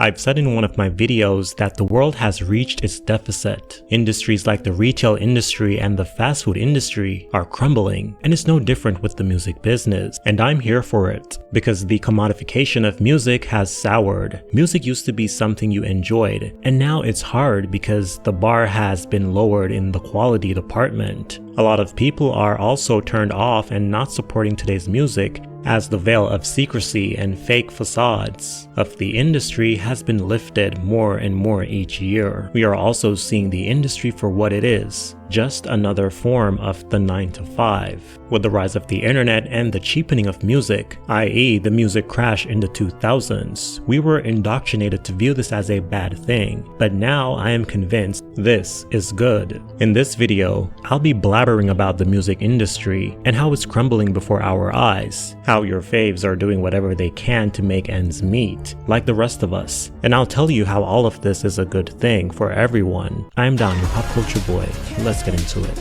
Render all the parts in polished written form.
I've said in one of my videos that the world has reached its deficit. Industries like the retail industry and the fast food industry are crumbling, and it's no different with the music business. And I'm here for it, because the commodification of music has soured. Music used to be something you enjoyed, and now it's hard because the bar has been lowered in the quality department. A lot of people are also turned off and not supporting today's music, as the veil of secrecy and fake facades of the industry has been lifted more and more each year. We are also seeing the industry for what it is, just another form of the 9 to 5. With the rise of the internet and the cheapening of music, i.e. the music crash in the 2000s, we were indoctrinated to view this as a bad thing, but now I am convinced this is good. In this video, I'll be blabbering about the music industry and how it's crumbling before our eyes, how your faves are doing whatever they can to make ends meet, like the rest of us, and I'll tell you how all of this is a good thing for everyone. I'm Don, your pop culture boy. Let's get into it.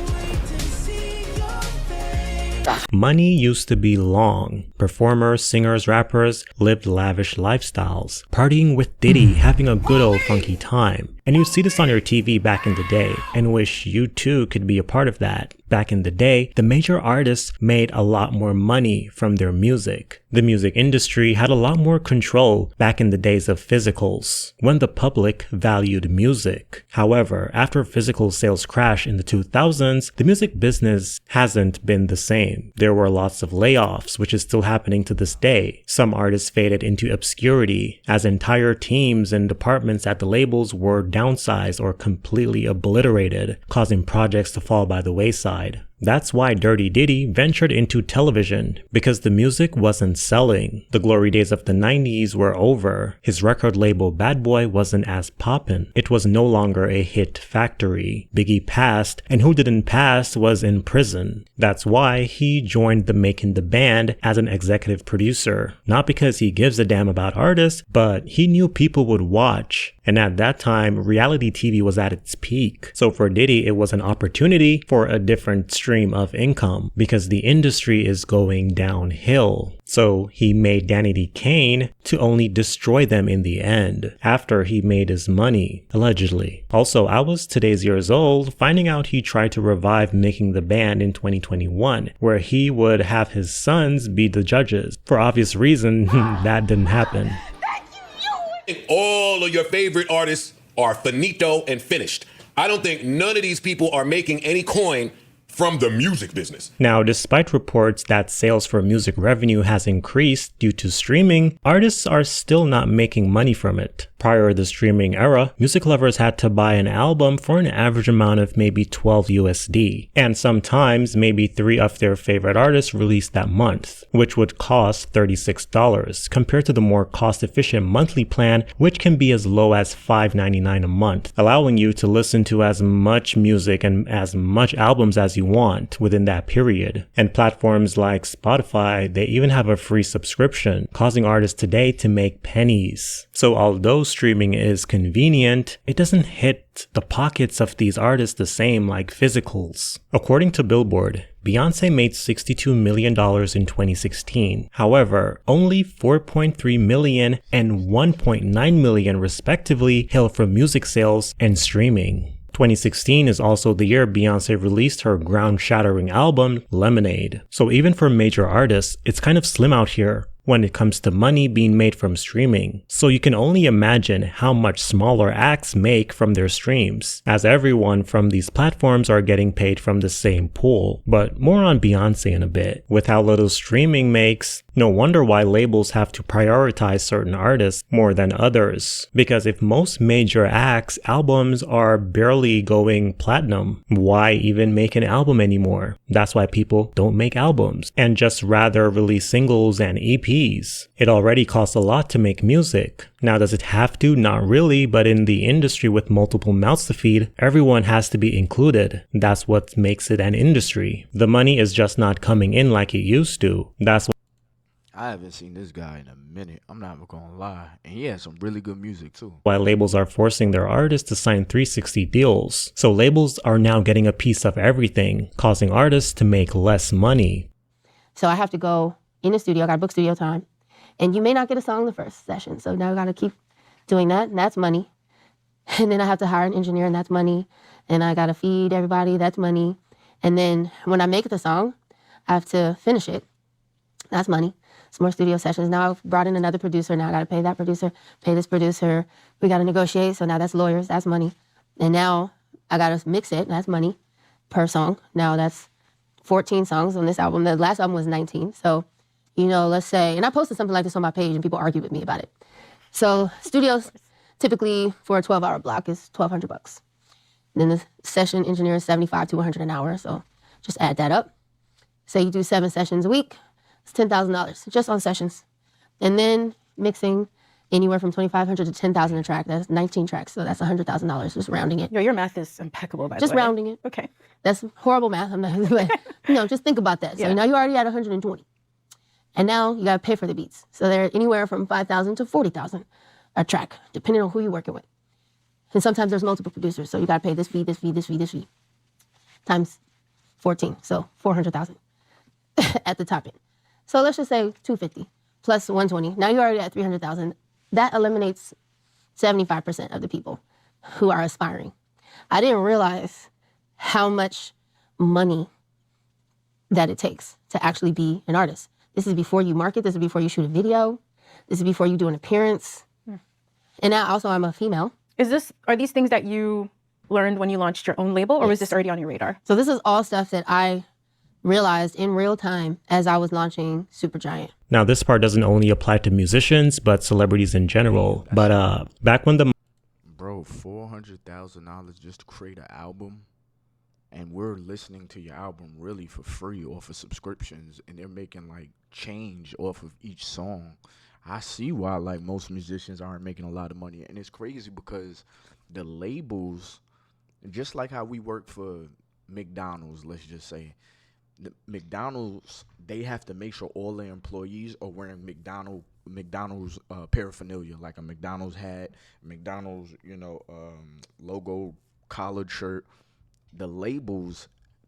Money used to be long. Performers, singers, rappers lived lavish lifestyles, partying with Diddy, having a good old funky time. And you'd see this on your TV back in the day, and wish you too could be a part of that. Back in the day, the major artists made a lot more money from their music. The music industry had a lot more control back in the days of physicals, when the public valued music. However, after physical sales crashed in the 2000s, the music business hasn't been the same. There were lots of layoffs, which is still happening to this day. Some artists faded into obscurity, as entire teams and departments at the labels were downsized or completely obliterated, causing projects to fall by the wayside. That's why Dirty Diddy ventured into television, because the music wasn't selling. The glory days of the 90s were over. His record label Bad Boy wasn't as poppin'. It was no longer a hit factory. Biggie passed, and who didn't pass was in prison. That's why he joined the Making the Band as an executive producer. Not because he gives a damn about artists, but he knew people would watch. And at that time, reality TV was at its peak. So for Diddy, it was an opportunity for a different stream of income, because the industry is going downhill. So he made Danity Kane to only destroy them in the end, after he made his money, allegedly. Also, I was today's years old, finding out he tried to revive Making the Band in 2021, where he would have his sons be the judges. For obvious reason, that didn't happen. All of your favorite artists are finito and finished. I don't think none of these people are making any coin from the music business. Now, despite reports that sales for music revenue has increased due to streaming, artists are still not making money from it. Prior to the streaming era, music lovers had to buy an album for an average amount of maybe 12 USD, and sometimes maybe 3 of their favorite artists released that month, which would cost $36, compared to the more cost-efficient monthly plan, which can be as low as $5.99 a month, allowing you to listen to as much music and as much albums as you want within that period. And platforms like Spotify, they even have a free subscription, causing artists today to make pennies. So although streaming is convenient, it doesn't hit the pockets of these artists the same like physicals. According to Billboard, Beyonce made $62 million in 2016. However, only $4.3 million and $1.9 million respectively hail from music sales and streaming. 2016 is also the year Beyonce released her ground-shattering album, Lemonade. So even for major artists, it's kind of slim out here when it comes to money being made from streaming. So you can only imagine how much smaller acts make from their streams, as everyone from these platforms are getting paid from the same pool. But more on Beyonce in a bit. With how little streaming makes, no wonder why labels have to prioritize certain artists more than others. Because if most major acts' albums are barely going platinum, why even make an album anymore? That's why people don't make albums, and just rather release singles and EPs. It already costs a lot to make music. Now, does it have to? Not really, but in the industry with multiple mouths to feed, everyone has to be included. That's what makes it an industry. The money is just not coming in like it used to. That's why I haven't seen this guy in a minute. I'm not gonna lie. And he has some really good music too. why labels are forcing their artists to sign 360 deals. So labels are now getting a piece of everything, causing artists to make less money. So I have to go in the studio, I got to book studio time, and you may not get a song the first session. So now I got to keep doing that, and that's money. And then I have to hire an engineer, and that's money. And I got to feed everybody, that's money. And then when I make the song, I have to finish it. That's money. Some more studio sessions. Now I've brought in another producer. Now I got to pay that producer, pay this producer. We got to negotiate. So now that's lawyers. That's money. And now I got to mix it. That's money per song. Now that's 14 songs on this album. The last album was 19. So, let's say, and I posted something like this on my page and people argue with me about it. So studios typically for a 12-hour block is $1,200. Then the session engineer is $75 to $100 an hour. So just add that up. Say you do 7 sessions a week. It's $10,000 just on sessions. And then mixing anywhere from $2,500 to $10,000 a track. That's 19 tracks. So that's $100,000, just rounding it. Yo, your math is impeccable, by the way. Just rounding it. Okay. That's horrible math. I'm not, but, just think about that. So Yeah. now you're already at 120. And now you got to pay for the beats. So they're anywhere from $5,000 to $40,000 a track, depending on who you're working with. And sometimes there's multiple producers. So you got to pay this fee, this fee, this fee, this fee. Times 14. So $400,000 at the top end. So let's just say 250 plus 120. Now you're already at 300,000. That eliminates 75% of the people who are aspiring. I didn't realize how much money that it takes to actually be an artist. This is before you market. This is before you shoot a video. This is before you do an appearance. And now also I'm a female. Are these things that you learned when you launched your own label, or was Yes. this already on your radar? So this is all stuff that I realized in real time as I was launching Supergiant. Now, this part doesn't only apply to musicians, but celebrities in general. But back when the Bro, $400,000 just to create an album, and we're listening to your album really for free off of subscriptions, and they're making like change off of each song. I see why like most musicians aren't making a lot of money, and it's crazy because the labels, just like how we work for McDonald's, let's just say, the McDonald's, they have to make sure all their employees are wearing McDonald's paraphernalia, like a McDonald's hat, McDonald's, logo collared shirt. The labels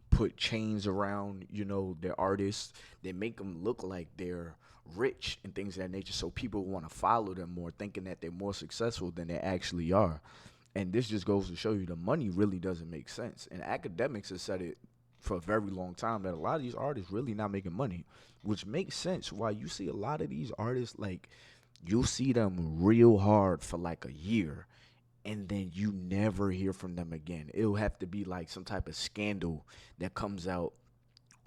put chains around, their artists. They make them look like they're rich and things of that nature, so people want to follow them more, thinking that they're more successful than they actually are. And this just goes to show you the money really doesn't make sense. And academics have said it for a very long time that a lot of these artists really not making money, which makes sense why you see a lot of these artists, like you'll see them real hard for like a year and then you never hear from them again. It'll have to be like some type of scandal that comes out,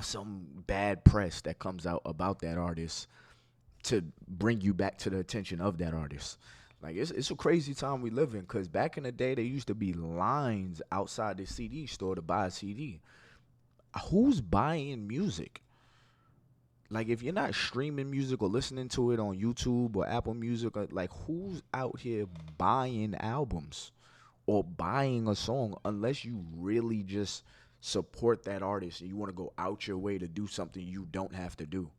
some bad press that comes out about that artist to bring you back to the attention of that artist. Like, it's a crazy time we live in, because back in the day, there used to be lines outside the CD store to buy a CD. Who's buying music? Like, if you're not streaming music or listening to it on YouTube or Apple Music, like, who's out here buying albums or buying a song unless you really just support that artist and you want to go out your way to do something you don't have to do?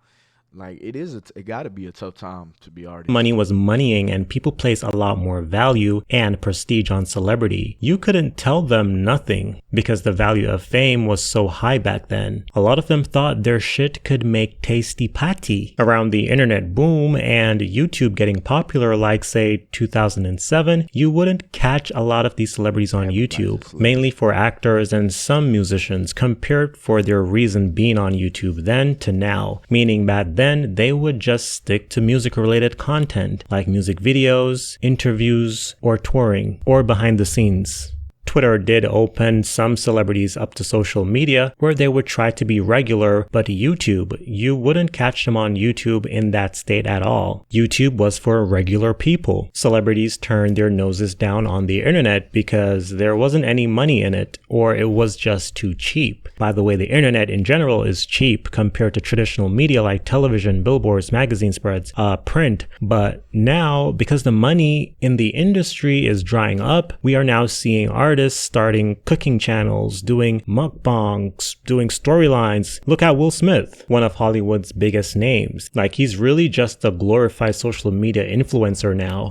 Like, it got to be a tough time to be artist. money was moneying and people place a lot more value and prestige on celebrity, you couldn't tell them nothing because the value of fame was so high back then. A lot of them thought their shit could make tasty patty. Around the internet boom and YouTube getting popular, like say 2007, you wouldn't catch a lot of these celebrities on YouTube, mainly for actors and some musicians, compared for their reason being on YouTube then to now, meaning back then they would just stick to music related content like music videos, interviews, or touring, or behind the scenes. Twitter did open some celebrities up to social media where they would try to be regular, but YouTube, you wouldn't catch them on YouTube in that state at all. YouTube was for regular people. Celebrities turned their noses down on the internet because there wasn't any money in it, or it was just too cheap. By the way, the internet in general is cheap compared to traditional media like television, billboards, magazine spreads, print. But now, because the money in the industry is drying up, we are now seeing artists starting cooking channels, doing mukbangs, doing storylines. Look at Will Smith, one of Hollywood's biggest names. Like, he's really just a glorified social media influencer now.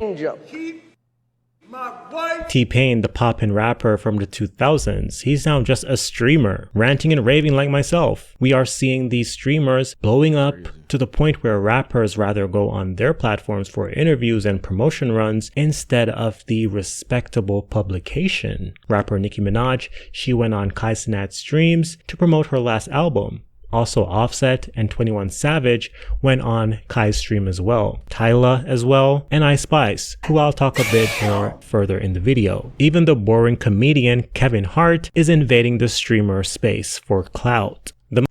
T-Pain, the poppin' rapper from the 2000s, he's now just a streamer, ranting and raving like myself. We are seeing these streamers blowing up to the point where rappers rather go on their platforms for interviews and promotion runs instead of the respectable publication. Rapper Nicki Minaj, she went on Kai Cenat's streams to promote her last album. Also Offset and 21 Savage went on Kai's stream as well. Tyla as well, and Ice Spice, who I'll talk a bit more further in the video. Even the boring comedian Kevin Hart is invading the streamer space for clout. Did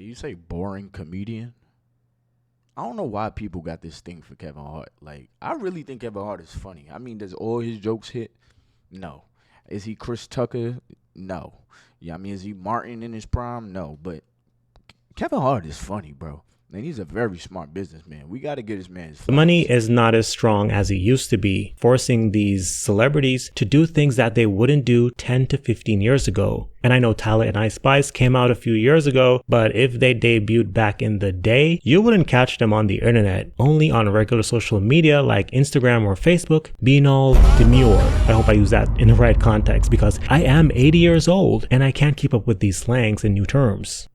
you say boring comedian? I don't know why people got this thing for Kevin Hart. Like, I really think Kevin Hart is funny. I mean, does all his jokes hit? No. Is he Chris Tucker? No. Yeah, I mean, is he Martin in his prime? No. But Kevin Hart is funny, bro. And he's a very smart businessman. We got to get this man his flowers. The money is not as strong as it used to be, forcing these celebrities to do things that they wouldn't do 10 to 15 years ago. And I know Tyla and Ice Spice came out a few years ago, but if they debuted back in the day, you wouldn't catch them on the internet, only on regular social media like Instagram or Facebook, being all demure. I hope I use that in the right context because I am 80 years old and I can't keep up with these slangs and new terms.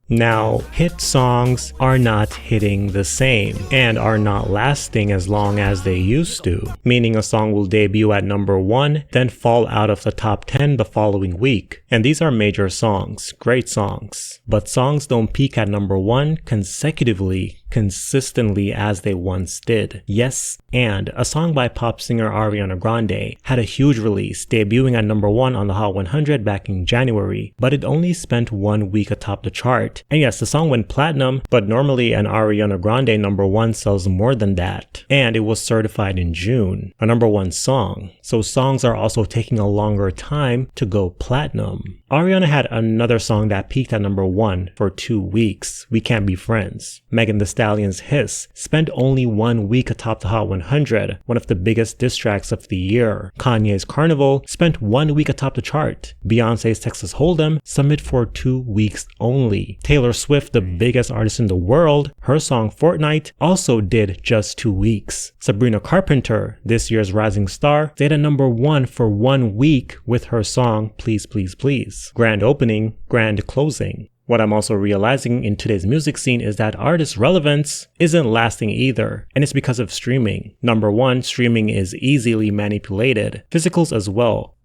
Now, hit songs are not hitting the same and are not lasting as long as they used to, meaning a song will debut at number 1, then fall out of the top 10 the following week. And these are major songs, great songs. But songs don't peak at number 1 consecutively, consistently as they once did. Yes, and a song by pop singer Ariana Grande had a huge release, debuting at number 1 on the Hot 100 back in January, but it only spent 1 week atop the chart. And yes, the song went platinum, but normally an Ariana Grande number 1 sells more than that. And it was certified in June, a number 1 song. So songs are also taking a longer time to go platinum. Ariana had another song that peaked at number 1 for 2 weeks, We Can't Be Friends. Megan Thee Stallion's Hiss spent only 1 week atop the Hot 100, one of the biggest diss tracks of the year. Kanye's Carnival spent 1 week atop the chart. Beyonce's Texas Hold'em summited for 2 weeks only. Taylor Swift, the biggest artist in the world, her song Fortnite also did just 2 weeks. Sabrina Carpenter, this year's rising star, stayed at number 1 for 1 week with her song Please Please Please. Grand opening, grand closing. What I'm also realizing in today's music scene is that artist relevance isn't lasting either, and it's because of streaming. Number 1, streaming is easily manipulated. Physicals as well.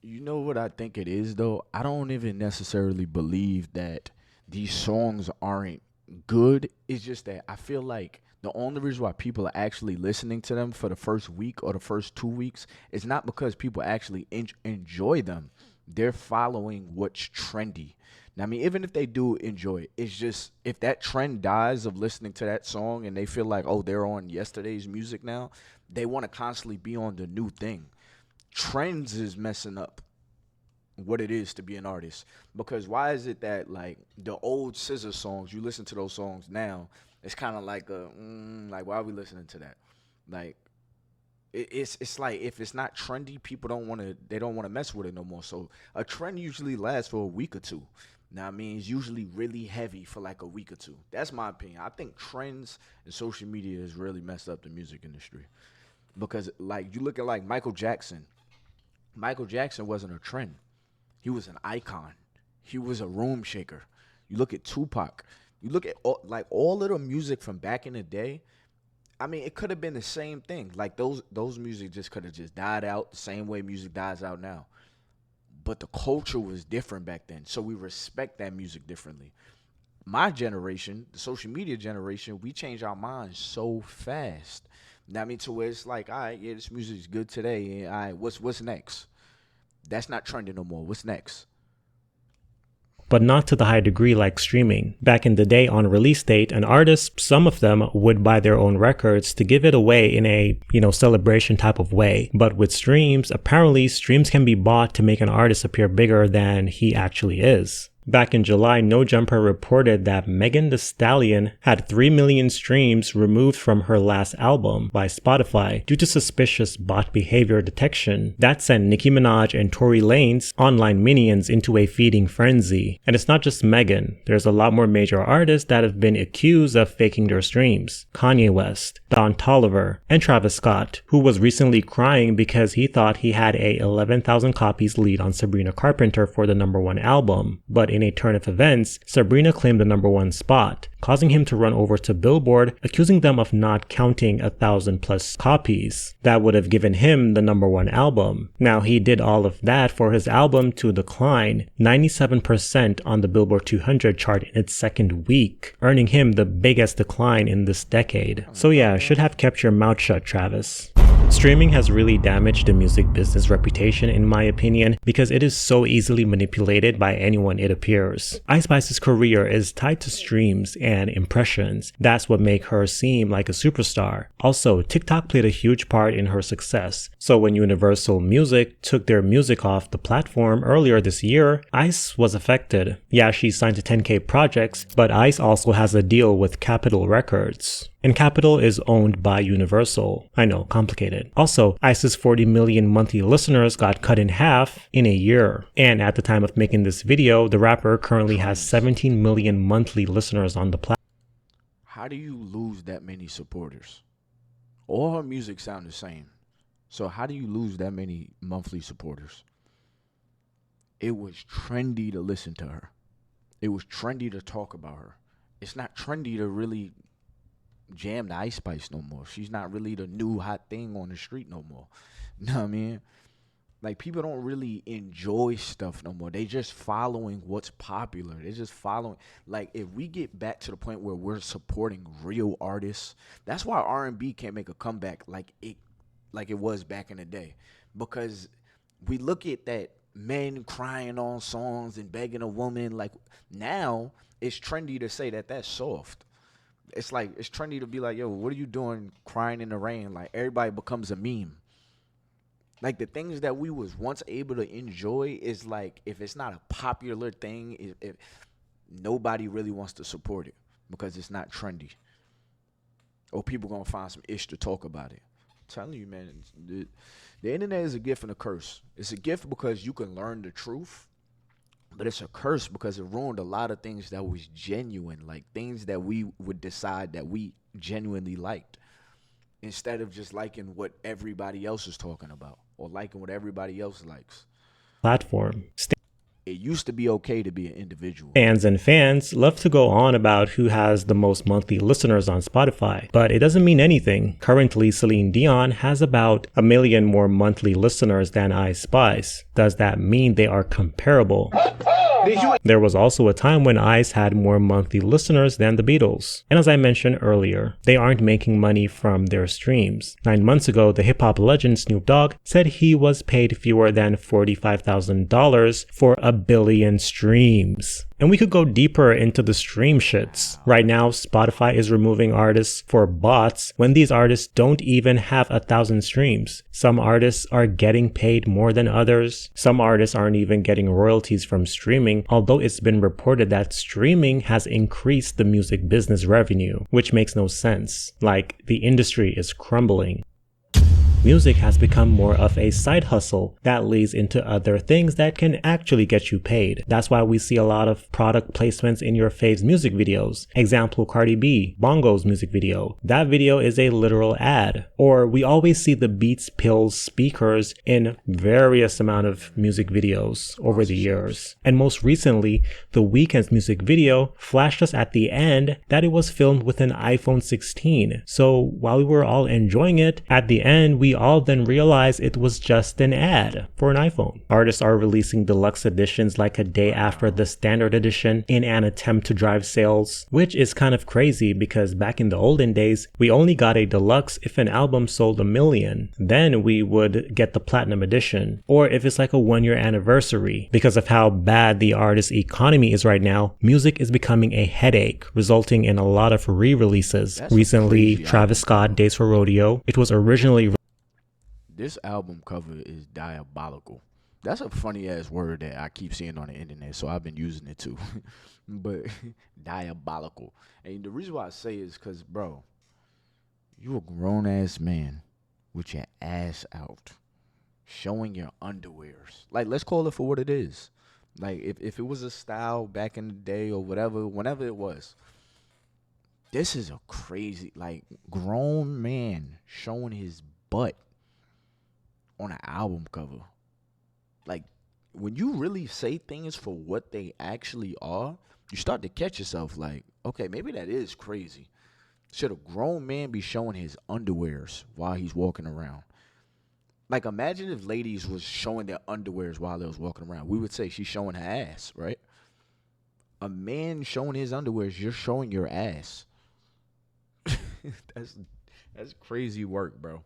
You know what I think it is, though? I don't even necessarily believe that these songs aren't good. It's just that I feel like the only reason why people are actually listening to them for the first week or the first 2 weeks is not because people actually enjoy them. They're following what's trendy. Now, I mean, even if they do enjoy it, it's just if that trend dies of listening to that song and they feel like, oh, they're on yesterday's music now, they want to constantly be on the new thing. Trends is messing up what it is to be an artist. Because why is it that, like, the old SZA songs, you listen to those songs now, it's kind of like like, why are we listening to that? Like, it's like if it's not trendy, people don't want to mess with it no more. So a trend usually lasts for a week or two. Now, I mean, it's usually really heavy for like a week or two. That's my opinion. I think trends and social media has really messed up the music industry. Because, like, you look at, like, Michael Jackson. Michael Jackson wasn't a trend. He was an icon. He was a room shaker. You look at Tupac. You look at, all of the music from back in the day. I mean, it could have been the same thing. Like, those music just could have just died out the same way music dies out now. But the culture was different back then, so we respect that music differently. My generation, the social media generation, we change our minds so fast. I mean, to where it's like, all right, yeah, this music is good today. And all right, what's next? That's not trending no more. What's next? But not to the high degree like streaming. Back in the day on release date, an artist, some of them would buy their own records to give it away in a, celebration type of way. But with streams, apparently streams can be bought to make an artist appear bigger than he actually is. Back in July, No Jumper reported that Megan Thee Stallion had 3 million streams removed from her last album by Spotify due to suspicious bot behavior detection. That sent Nicki Minaj and Tory Lanez online minions into a feeding frenzy. And it's not just Megan. There's a lot more major artists that have been accused of faking their streams. Kanye West, Don Toliver, and Travis Scott, who was recently crying because he thought he had a 11,000 copies lead on Sabrina Carpenter for the #1 album. But in a turn of events, Sabrina claimed the #1 spot, causing him to run over to Billboard, accusing them of not counting 1,000+ copies. That would have given him the #1 album. Now he did all of that for his album to decline 97% on the Billboard 200 chart in its second week, earning him the biggest decline in this decade. So yeah, should have kept your mouth shut, Travis. Streaming has really damaged the music business reputation in my opinion because it is so easily manipulated by anyone it appears. Ice Spice's career is tied to streams and impressions. That's what make her seem like a superstar. Also, TikTok played a huge part in her success. So when Universal Music took their music off the platform earlier this year, Ice was affected. Yeah, she signed to 10K projects, but Ice also has a deal with Capitol Records. And Capitol is owned by Universal. I know, complicated. Also, Ice's 40 million monthly listeners got cut in half in a year. And at the time of making this video, the rapper currently has 17 million monthly listeners on the platform. How do you lose that many supporters? All her music sound the same. So how do you lose that many monthly supporters? It was trendy to listen to her. It was trendy to talk about her. It's not trendy to really jam the Ice Spice no more. She's not really the new hot thing on the street no more. You know what I mean? Like, people don't really enjoy stuff no more. They just following what's popular. They're just following. Like, if we get back to the point where we're supporting real artists, that's why R&B can't make a comeback like it was back in the day. Because we look at that men crying on songs and begging a woman. Like, now it's trendy to say that that's soft. It's like, it's trendy to be like, yo, what are you doing crying in the rain? Like, everybody becomes a meme. Like, the things that we was once able to enjoy is like, if it's not a popular thing, if nobody really wants to support it because it's not trendy. Or people gonna find some ish to talk about it. I'm telling you, man, the internet is a gift and a curse. It's a gift because you can learn the truth. But it's a curse because it ruined a lot of things that was genuine, like things that we would decide that we genuinely liked, instead of just liking what everybody else is talking about or liking what everybody else likes. Platform. It used to be okay to be an individual. Fans love to go on about who has the most monthly listeners on Spotify, but it doesn't mean anything. Currently, Celine Dion has about 1 million more monthly listeners than Ice Spice. Does that mean they are comparable? There was also a time when Ice had more monthly listeners than the Beatles. And as I mentioned earlier, they aren't making money from their streams. 9 months ago, the hip-hop legend Snoop Dogg said he was paid fewer than $45,000 for 1 billion streams. And we could go deeper into the stream shits. Right now, Spotify is removing artists for bots when these artists don't even have 1,000 streams. Some artists are getting paid more than others. Some artists aren't even getting royalties from streaming, although it's been reported that streaming has increased the music business revenue, which makes no sense. Like, the industry is crumbling. Music has become more of a side hustle that leads into other things that can actually get you paid. That's why we see a lot of product placements in your faves music videos. Example, Cardi B, Bongo's music video. That video is a literal ad. Or we always see the Beats Pills speakers in various amount of music videos over the years. And most recently, The Weeknd's music video flashed us at the end that it was filmed with an iPhone 16. So while we were all enjoying it, at the end we all then realized it was just an ad for an iPhone. Artists are releasing deluxe editions like a day after the standard edition in an attempt to drive sales, which is kind of crazy because back in the olden days, we only got a deluxe if an album sold 1 million. Then we would get the platinum edition, or if it's like a 1-year anniversary. Because of how bad the artist economy is right now, music is becoming a headache, resulting in a lot of re-releases. Recently, Travis Scott, Days for Rodeo. It was originally This album cover is diabolical. That's a funny ass word that I keep seeing on the internet, so I've been using it too. But diabolical. And the reason why I say is because, bro, you a grown ass man with your ass out, showing your underwears. Like, let's call it for what it is. Like, if it was a style back in the day or whatever, whenever it was, this is a crazy, like, grown man showing his butt on an album cover. Like, when you really say things for what they actually are, you start to catch yourself like, okay, maybe that is crazy. Should a grown man be showing his underwears while he's walking around? Like, imagine if ladies was showing their underwears while they was walking around. We would say she's showing her ass, right? A man showing his underwears, you're showing your ass. That's crazy work, bro.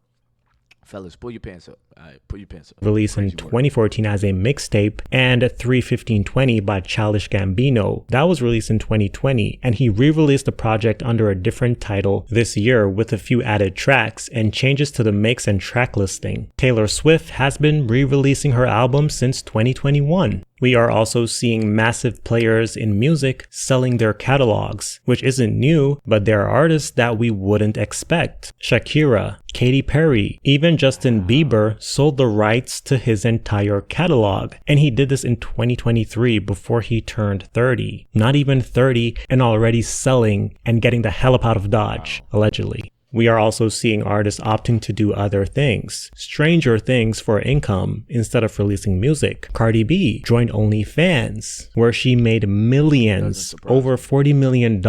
Fellas, pull your pants up. All right, pull your pants up. Released in 2014 as a mixtape, and 3:15:20 by Childish Gambino. That was released in 2020, and he re-released the project under a different title this year with a few added tracks and changes to the mix and track listing. Taylor Swift has been re-releasing her album since 2021. We are also seeing massive players in music selling their catalogs, which isn't new, but there are artists that we wouldn't expect. Shakira, Katy Perry, even Justin Bieber sold the rights to his entire catalog, and he did this in 2023 before he turned 30. Not even 30 and already selling and getting the hell up out of Dodge, allegedly. We are also seeing artists opting to do other things, stranger things for income instead of releasing music. Cardi B joined OnlyFans, where she made millions, over $40 million,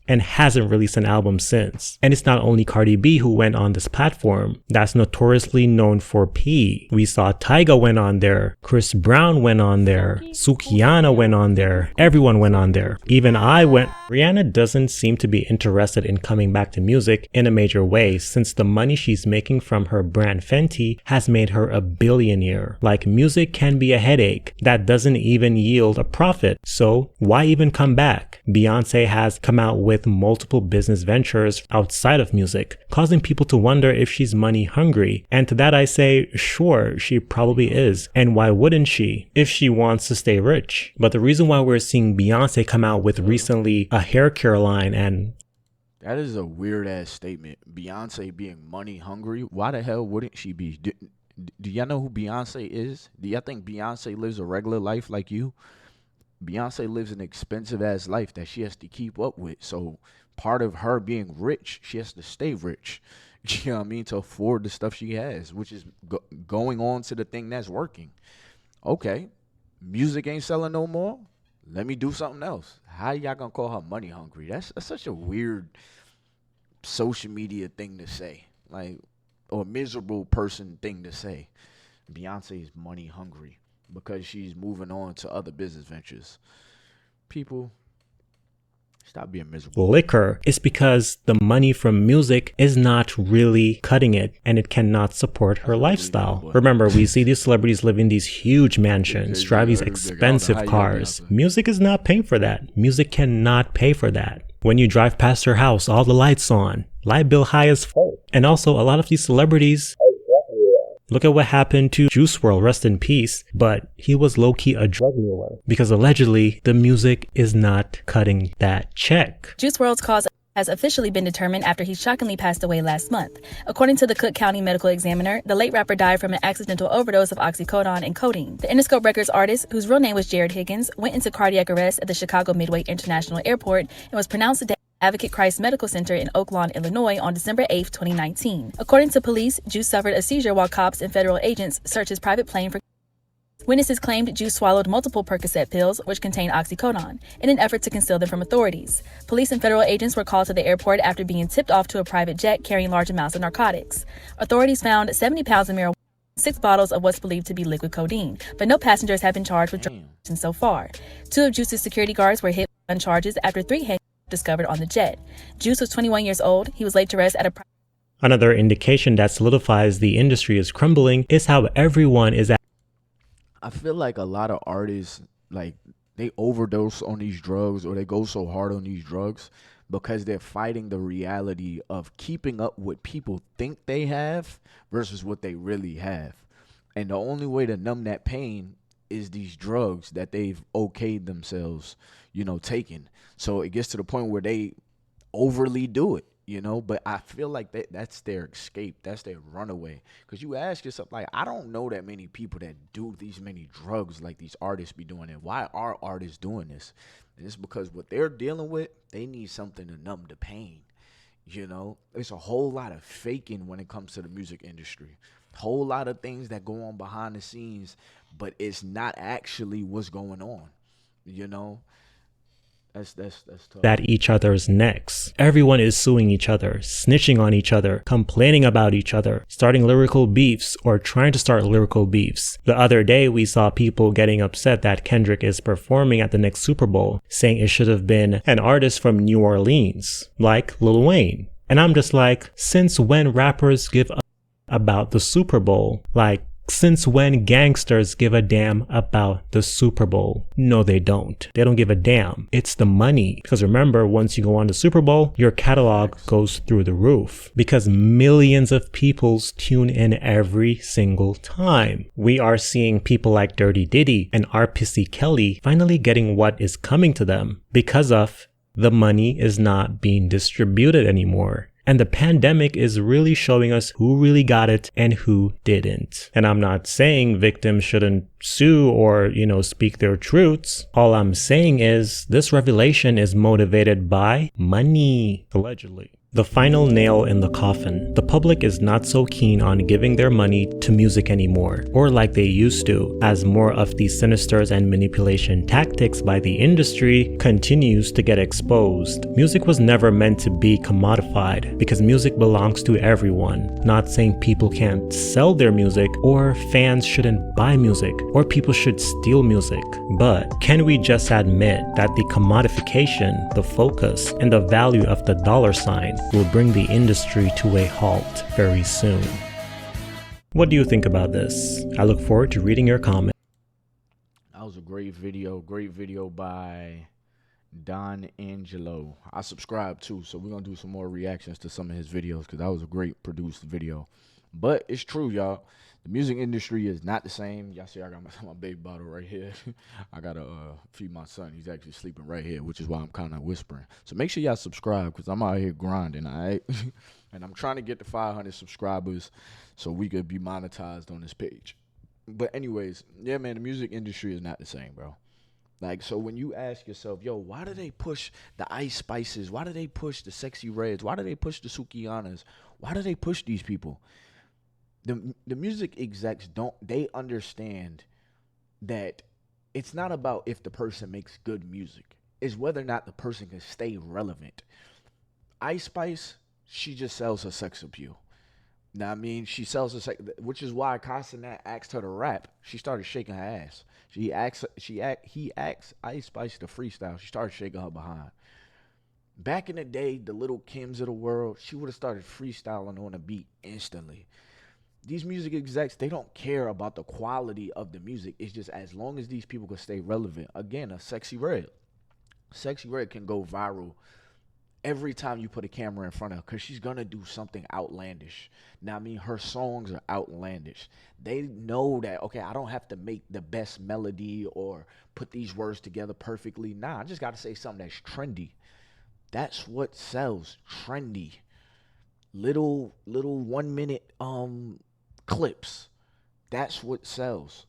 and hasn't released an album since. And it's not only Cardi B who went on this platform that's notoriously known for pee. We saw Tyga went on there, Chris Brown went on there, Sukihana went on there, everyone went on there. Even I went. Rihanna doesn't seem to be interested in coming back to music in a major way, since the money she's making from her brand Fenty has made her a billionaire. Like, music can be a headache that doesn't even yield a profit, so why even come back? Beyonce has come out with multiple business ventures outside of music, causing people to wonder if she's money hungry. And to that I say, sure, she probably is, and why wouldn't she if she wants to stay rich? But the reason why we're seeing Beyonce come out with recently a hair care line, and that is a weird ass statement. Beyonce being money hungry. Why the hell wouldn't she be? Do y'all know who Beyonce is? Do y'all think Beyonce lives a regular life like you? Beyonce lives an expensive ass life that she has to keep up with. So part of her being rich, she has to stay rich. You know what I mean? To afford the stuff she has, which is going on to the thing that's working. Okay, music ain't selling no more. Let me do something else. How y'all gonna call her money hungry? That's such a weird social media thing to say, like, or miserable person thing to say. Beyonce is money hungry because she's moving on to other business ventures. People, stop being miserable. Liquor is because the money from music is not really cutting it, and it cannot support her lifestyle. Remember, we see these celebrities live in these huge mansions, drive these expensive cars. Music is not paying for that. Music cannot pay for that. When you drive past her house, all the lights on, light bill high as fuck. And also, a lot of these celebrities, look at what happened to Juice WRLD, rest in peace, but he was low-key a drug dealer because allegedly the music is not cutting that check. Juice WRLD's cause has officially been determined after he shockingly passed away last month. According to the Cook County Medical Examiner, the late rapper died from an accidental overdose of oxycodone and codeine. The Interscope Records artist, whose real name was Jared Higgins, went into cardiac arrest at the Chicago Midway International Airport and was pronounced dead at Advocate Christ Medical Center in Oak Lawn, Illinois on December 8, 2019. According to police, Juice suffered a seizure while cops and federal agents searched his private plane for. Witnesses claimed Juice swallowed multiple Percocet pills, which contained oxycodone, in an effort to conceal them from authorities. Police and federal agents were called to the airport after being tipped off to a private jet carrying large amounts of narcotics. Authorities found 70 pounds of marijuana, 6 bottles of what's believed to be liquid codeine, but no passengers have been charged with drug possession so far. 2 of Juice's security guards were hit on charges after 3 handguns were discovered on the jet. Juice was 21 years old. He was laid to rest at a. Another indication that solidifies the industry is crumbling is how everyone is. I feel like a lot of artists, like, they overdose on these drugs, or they go so hard on these drugs because they're fighting the reality of keeping up what people think they have versus what they really have. And the only way to numb that pain is these drugs that they've okayed themselves, taking. So it gets to the point where they overly do it, but I feel like that's their escape. That's their runaway. Because you ask yourself, like, I don't know that many people that do these many drugs like these artists be doing it. Why are artists doing this? And it's because what they're dealing with, they need something to numb the pain. It's a whole lot of faking when it comes to the music industry. Whole lot of things that go on behind the scenes, but it's not actually what's going on. That's tough. At each other's necks. Everyone is suing each other, snitching on each other, complaining about each other, starting lyrical beefs or trying to start lyrical beefs. The other day we saw people getting upset that Kendrick is performing at the next Super Bowl, saying it should have been an artist from New Orleans, like Lil Wayne. And I'm just like, since when rappers give a about the Super Bowl? Like, since when gangsters give a damn about the Super Bowl? No, they don't. They don't give a damn. It's the money. Because remember, once you go on the Super Bowl, your catalog goes through the roof. Because millions of people tune in every single time. We are seeing people like Dirty Diddy and R.P.C. Kelly finally getting what is coming to them because of the money is not being distributed anymore. And the pandemic is really showing us who really got it and who didn't. And I'm not saying victims shouldn't sue or, speak their truths. All I'm saying is this revelation is motivated by money, allegedly. The final nail in the coffin. The public is not so keen on giving their money to music anymore, or like they used to, as more of these sinisters and manipulation tactics by the industry continues to get exposed. Music was never meant to be commodified, because music belongs to everyone. Not saying people can't sell their music, or fans shouldn't buy music, or people should steal music. But can we just admit that the commodification, the focus, and the value of the dollar sign will bring the industry to a halt very soon? What do you think about this? I look forward to reading your comments. That was a great video by Don Angelo. I subscribe too, so we're gonna do some more reactions to some of his videos because that was a great produced video. But it's true, y'all. The music industry is not the same. Y'all see I got my baby bottle right here. I gotta feed my son. He's actually sleeping right here, which is why I'm kind of whispering. So make sure y'all subscribe because I'm out here grinding, all right? And I'm trying to get to 500 subscribers so we could be monetized on this page. But anyways, yeah, man, the music industry is not the same, bro. Like, so when you ask yourself, yo, why do they push the Ice Spices? Why do they push the Sexy Reds? Why do they push the Sukianas? Why do they push these people? The music execs they understand that it's not about if the person makes good music. It's whether or not the person can stay relevant. Ice Spice, she just sells her sex appeal. Now, I mean, she sells her sex, which is why Casanat asked her to rap. She started shaking her ass. He asked Ice Spice to freestyle. She started shaking her behind. Back in the day, the Little Kims of the world, she would have started freestyling on a beat instantly. These music execs, they don't care about the quality of the music. It's just as long as these people can stay relevant. Again, a Sexy Red. Sexy Red can go viral every time you put a camera in front of her because she's going to do something outlandish. Now, I mean, her songs are outlandish. They know that, okay, I don't have to make the best melody or put these words together perfectly. Nah, I just got to say something that's trendy. That's what sells. Trendy. Little 1 minute clips. That's what sells.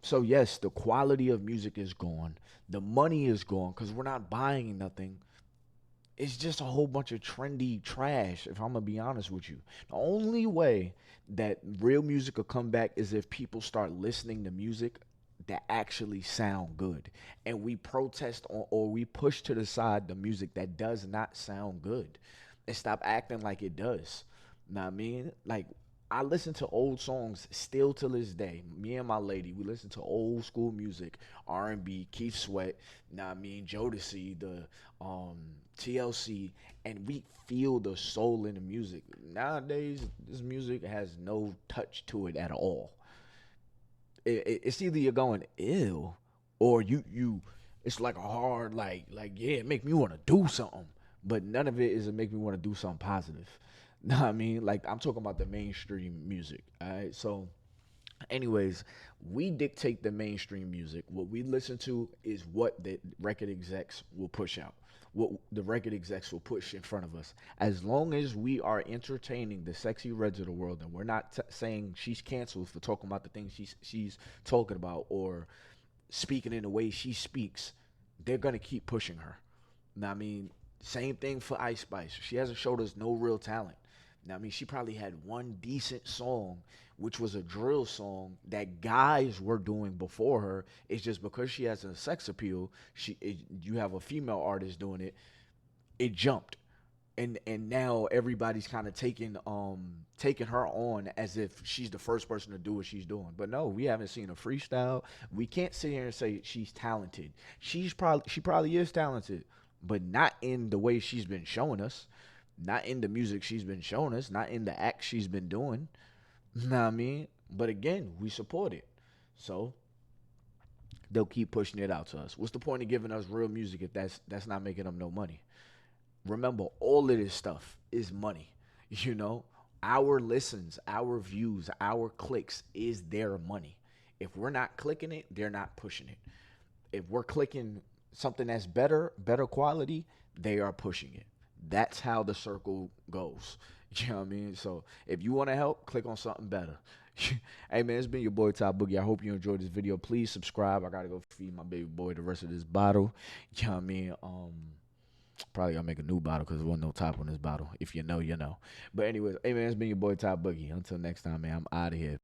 So yes, the quality of music is gone. The money is gone because we're not buying nothing. It's just a whole bunch of trendy trash, if I'm going to be honest with you. The only way that real music will come back is if people start listening to music that actually sound good. And we protest or we push to the side the music that does not sound good. And stop acting like it does. Know what I mean? Like, I listen to old songs still to this day. Me and my lady, we listen to old school music, R&B, Keith Sweat, know what I mean, Jodeci, the TLC, and we feel the soul in the music. Nowadays, this music has no touch to it at all. It's either you're going ew, or you. It's like a hard like yeah, it make me want to do something, but none of it is to make me want to do something positive. Know what I mean? Like, I'm talking about the mainstream music, all right? So Anyways, we dictate the mainstream music. What we listen to is what the record execs will push out, what the record execs will push in front of us. As long as we are entertaining the sexy reds of the world, and we're not saying she's canceled for talking about the things she's talking about or speaking in the way she speaks, they're gonna keep pushing her. Now, I mean, same thing for Ice Spice. She hasn't showed us no real talent. Now, I mean, she probably had one decent song, which was a drill song that guys were doing before her. It's just because she has a sex appeal, you have a female artist doing it. It jumped, and now everybody's kind of taking her on as if she's the first person to do what she's doing. But no, we haven't seen a freestyle. We can't sit here and say she's talented. She probably is talented, but not in the way she's been showing us. Not in the music she's been showing us, not in the act she's been doing. Know what I mean? But again, we support it. So they'll keep pushing it out to us. What's the point of giving us real music if that's not making them no money? Remember, all of this stuff is money. You know, our listens, our views, our clicks is their money. If we're not clicking it, they're not pushing it. If we're clicking something that's better quality, they are pushing it. That's how the circle goes. You know what I mean? So if you want to help, click on something better. Hey, man, it's been your boy, Top Boogie. I hope you enjoyed this video. Please subscribe. I got to go feed my baby boy the rest of this bottle. You know what I mean? Probably got to make a new bottle because there wasn't no top on this bottle. If you know, you know. But anyways, hey, man, it's been your boy, Top Boogie. Until next time, man, I'm out of here.